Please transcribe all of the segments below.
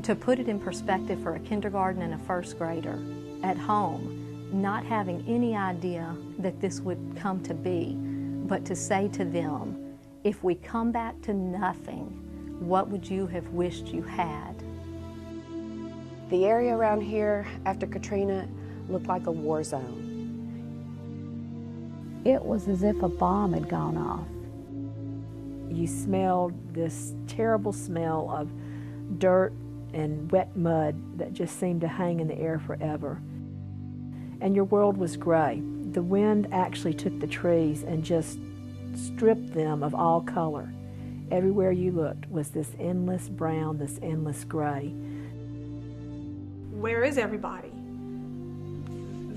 To put it in perspective for a kindergarten and a first grader at home, not having any idea that this would come to be, but to say to them, if we come back to nothing, what would you have wished you had? The area around here after Katrina looked like a war zone. It was as if a bomb had gone off. You smelled this terrible smell of dirt and wet mud that just seemed to hang in the air forever. And your world was gray. The wind actually took the trees and just stripped them of all color. Everywhere you looked was this endless brown, this endless gray. Where is everybody?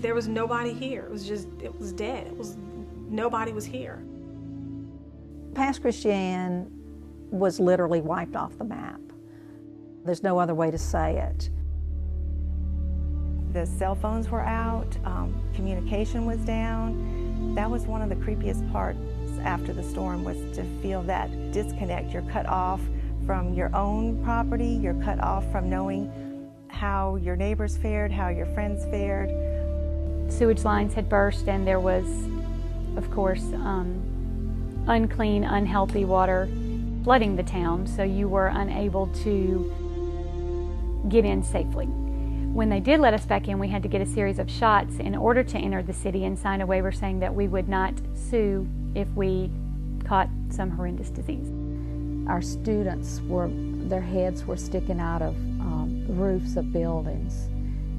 There was nobody here. It was dead. Nobody was here. Pass Christian was literally wiped off the map. There's no other way to say it. The cell phones were out, communication was down. That was one of the creepiest parts after the storm, was to feel that disconnect. You're cut off from your own property, you're cut off from knowing how your neighbors fared, how your friends fared. Sewage lines had burst and there was, of course, unclean, unhealthy water flooding the town, so you were unable to get in safely. When they did let us back in, we had to get a series of shots in order to enter the city and sign a waiver saying that we would not sue if we caught some horrendous disease. Our students their heads were sticking out of roofs of buildings,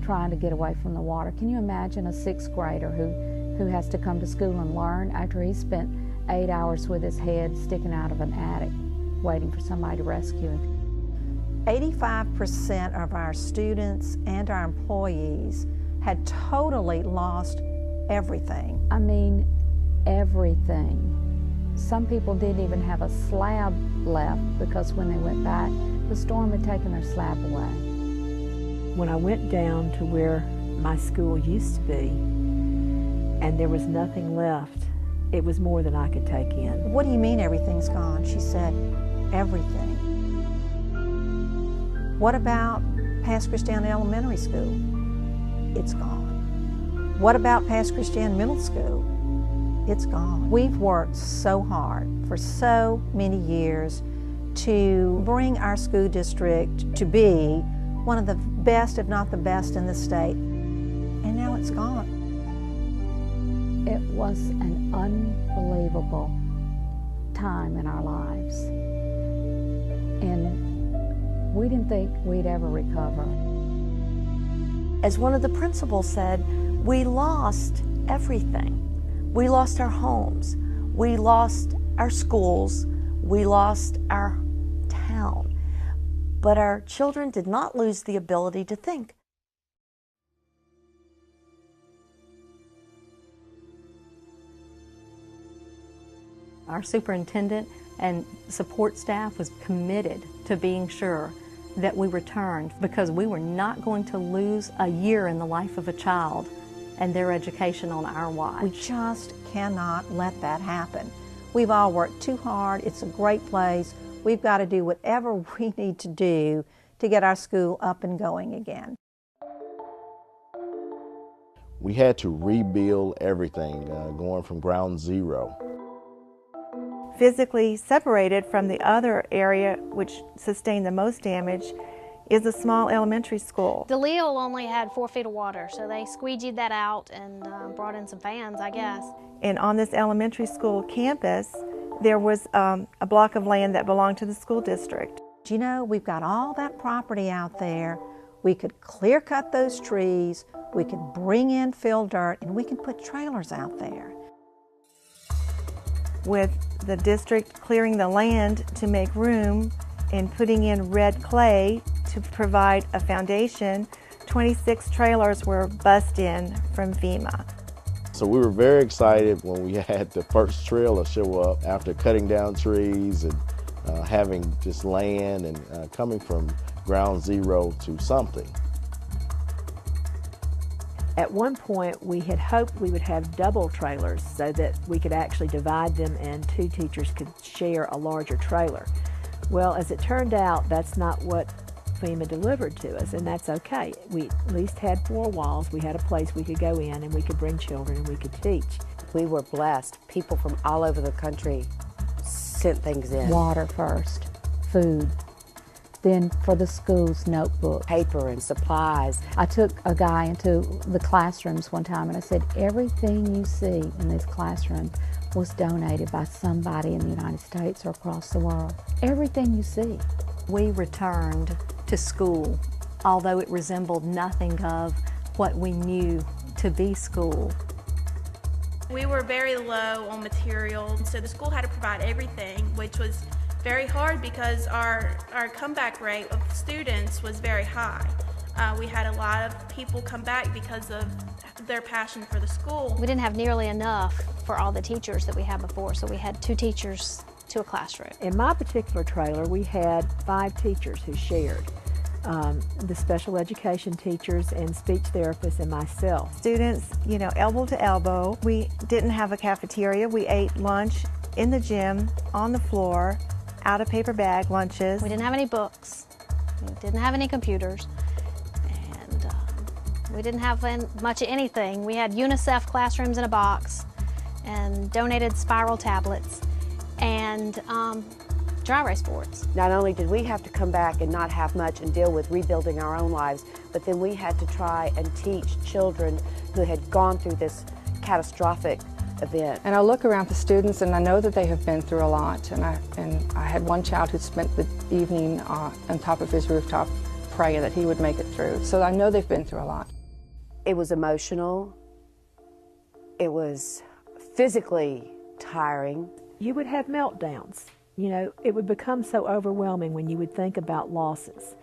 trying to get away from the water. Can you imagine a sixth grader who has to come to school and learn after he spent 8 hours with his head sticking out of an attic, waiting for somebody to rescue him? 85% of our students and our employees had totally lost everything. I mean, everything. Some people didn't even have a slab left because when they went back, the storm had taken their slab away. When I went down to where my school used to be and there was nothing left, it was more than I could take in. What do you mean everything's gone? She said, everything. What about Pass Christian Elementary School? It's gone. What about Pass Christian Middle School? It's gone. We've worked so hard for so many years to bring our school district to be one of the best, if not the best, in the state. And now it's gone. It was an unbelievable time in our lives. And we didn't think we'd ever recover. As one of the principals said, we lost everything. We lost our homes, we lost our schools, we lost our town. But our children did not lose the ability to think. Our superintendent and support staff was committed to being sure that we returned, because we were not going to lose a year in the life of a child and their education on our watch. We just cannot let that happen. We've all worked too hard. It's a great place. We've got to do whatever we need to do to get our school up and going again. We had to rebuild everything, going from ground zero. Physically separated from the other area which sustained the most damage is a small elementary school. DeLille only had 4 feet of water, so they squeegeed that out and brought in some fans, I guess. And on this elementary school campus, there was a block of land that belonged to the school district. You know, we've got all that property out there. We could clear cut those trees, we could bring in fill dirt, and we can put trailers out there. With the district clearing the land to make room and putting in red clay to provide a foundation, 26 trailers were bussed in from FEMA. So we were very excited when we had the first trailer show up after cutting down trees and having just land and coming from ground zero to something. At one point, we had hoped we would have double trailers so that we could actually divide them and 2 teachers could share a larger trailer. Well, as it turned out, that's not what FEMA delivered to us, and that's okay. We at least had 4 walls. We had a place we could go in and we could bring children and we could teach. We were blessed. People from all over the country sent things in. Water first, food, then for the schools, notebooks, Paper and supplies. I took a guy into the classrooms one time and I said, everything you see in this classroom was donated by somebody in the United States or across the world. Everything you see. We returned to school, although it resembled nothing of what we knew to be school. We were very low on material, so the school had to provide everything, which was very hard because our comeback rate of students was very high. We had a lot of people come back because of their passion for the school. We didn't have nearly enough for all the teachers that we had before, so we had 2 teachers to a classroom. In my particular trailer, we had 5 teachers who shared. The special education teachers and speech therapists and myself. Students, elbow to elbow. We didn't have a cafeteria. We ate lunch in the gym, on the floor, out of paper bag lunches. We didn't have any books. We didn't have any computers. And we didn't have much of anything. We had UNICEF classrooms in a box and donated spiral tablets and dry erase boards. Not only did we have to come back and not have much and deal with rebuilding our own lives, but then we had to try and teach children who had gone through this catastrophic event. And I look around the students and I know that they have been through a lot. And I had one child who spent the evening on top of his rooftop praying that he would make it through. So I know they've been through a lot. It was emotional. It was physically tiring. You would have meltdowns. It would become so overwhelming when you would think about losses.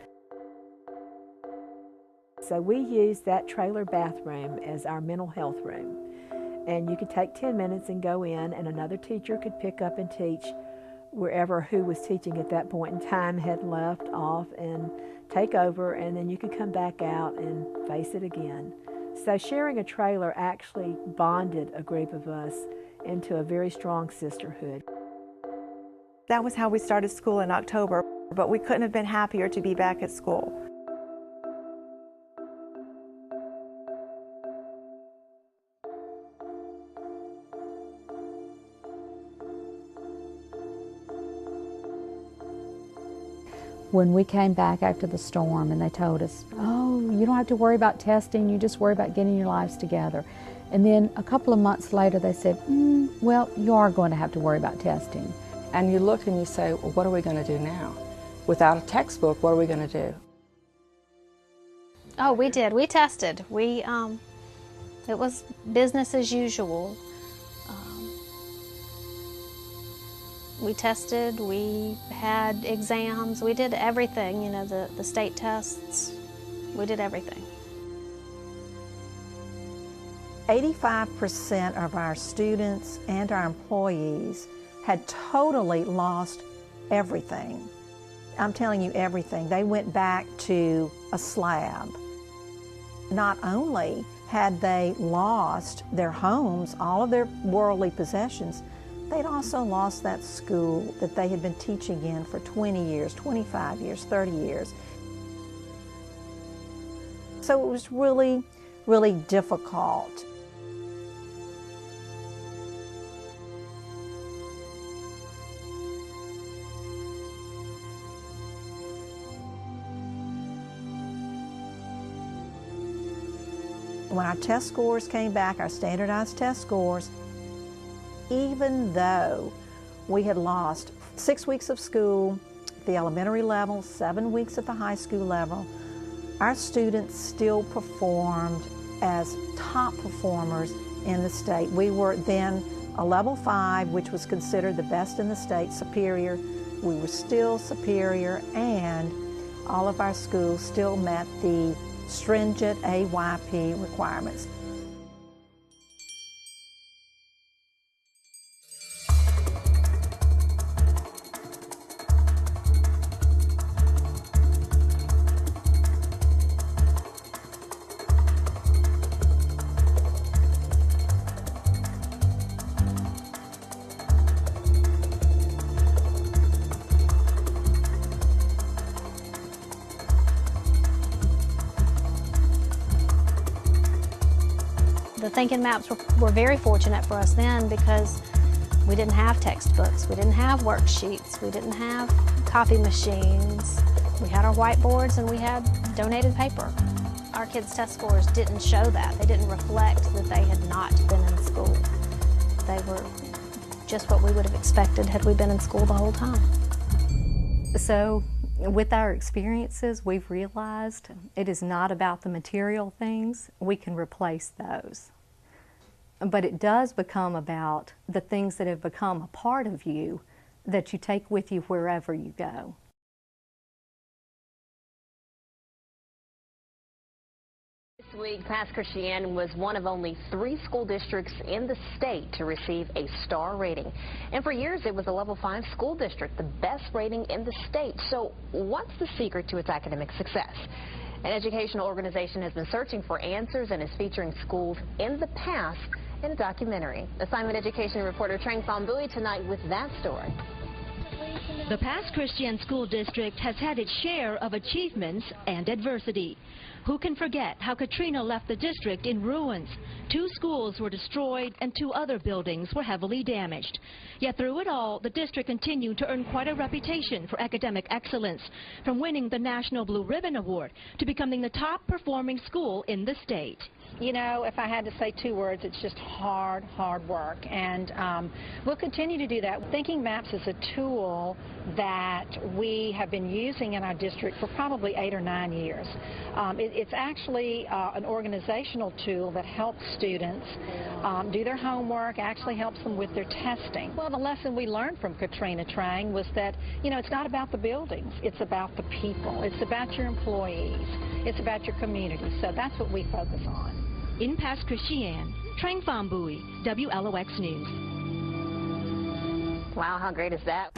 So we used that trailer bathroom as our mental health room. And you could take 10 minutes and go in, and another teacher could pick up and teach wherever who was teaching at that point in time had left off and take over, and then you could come back out and face it again. So sharing a trailer actually bonded a group of us into a very strong sisterhood. That was how we started school in October, but we couldn't have been happier to be back at school. When we came back after the storm and they told us, oh, you don't have to worry about testing, you just worry about getting your lives together. And then a couple of months later they said, well, you are going to have to worry about testing. And you look and you say, well, what are we going to do now? Without a textbook, what are we going to do? Oh, we did. We tested. It was business as usual. We tested, we had exams, we did everything, the state tests, we did everything. 85% of our students and our employees had totally lost everything. I'm telling you everything. They went back to a slab. Not only had they lost their homes, all of their worldly possessions, they'd also lost that school that they had been teaching in for 20 years, 25 years, 30 years. So it was really, really difficult. When our test scores came back, our standardized test scores, even though we had lost 6 weeks of school at the elementary level, 7 weeks at the high school level, our students still performed as top performers in the state. We were then a level 5, which was considered the best in the state, superior. We were still superior, and all of our schools still met the stringent AYP requirements. The thinking maps were very fortunate for us then because we didn't have textbooks, we didn't have worksheets, we didn't have copy machines. We had our whiteboards and we had donated paper. Our kids' test scores didn't show that. They didn't reflect that they had not been in school. They were just what we would have expected had we been in school the whole time. So, with our experiences, we've realized it is not about the material things. We can replace those. But it does become about the things that have become a part of you that you take with you wherever you go. This week, Pass Christian was one of only 3 school districts in the state to receive a star rating. And for years, it was a level 5 school district, the best rating in the state. So what's the secret to its academic success? An educational organization has been searching for answers and is featuring schools in the past in a documentary. Assignment Education reporter Trang Pham Bui tonight with that story. The Pass Christian School District has had its share of achievements and adversity. Who can forget how Katrina left the district in ruins? 2 schools were destroyed and 2 other buildings were heavily damaged. Yet through it all, the district continued to earn quite a reputation for academic excellence, from winning the National Blue Ribbon Award to becoming the top performing school in the state. You know, if I had to say 2 words, it's just hard work. And we'll continue to do that. Thinking Maps is a tool that we have been using in our district for probably 8 or 9 years. It's actually an organizational tool that helps students do their homework, actually helps them with their testing. Well, the lesson we learned from Katrina Trang was that, you know, it's not about the buildings, it's about the people. It's about your employees. It's about your community. So that's what we focus on. In Pass Christian, Trang Pham Bui, WLOX News. Wow, how great is that?